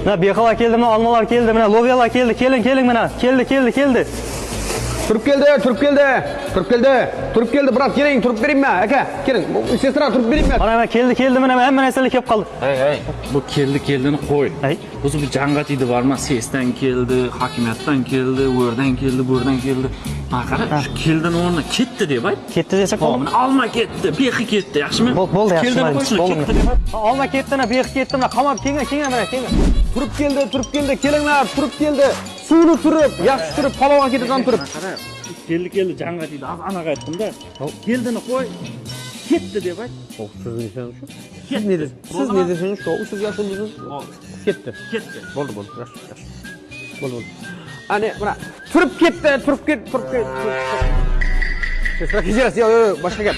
Mana bexava keldi, mana almalar keldi, mana lobyalar keldi. Keling mana. Keldi. Turib keldi, biroq keling, turib beraymi, aka? Keling, sestra turib beraymi? Mana keldi, mana hamma narsalar kelib qoldi. Hey. Bu keldini qo'y. Hey. O'zi bu jang'at edi bormi? Sesdan keldi, hokimiyatdan keldi, o'rdan keldi, bo'rdan keldi. Ha, qara, shu keldini o'rnina ketdi deb ayt. Ketdi desak Hop, alma ketdi, bexi ketdi, yaxshimi? Bo'ldi, yaxshi. Keldini qo'ysin, ketdi deb ayt. Olma ketdimi, bex ketdimi, qamab kenga mana, kenga. Turib keldi, kelinglar, turib keldi. Suvni turib, yaxshi turib, palonga ketadigan turib. Qara, keldi jang'at edi. Anaqa aytdim-da. Keldini qo'y. Ketdi deb ayt. Siz ne deysiniz shu? Ketdi. Siz ne deysiniz shu? Siz yashildingiz. Ketdi. Bo'ldi. Yaxshi. Bo'ldi. Ana, mana turib ketdi. Sestra kechirasiz, yo'q, boshqa gap.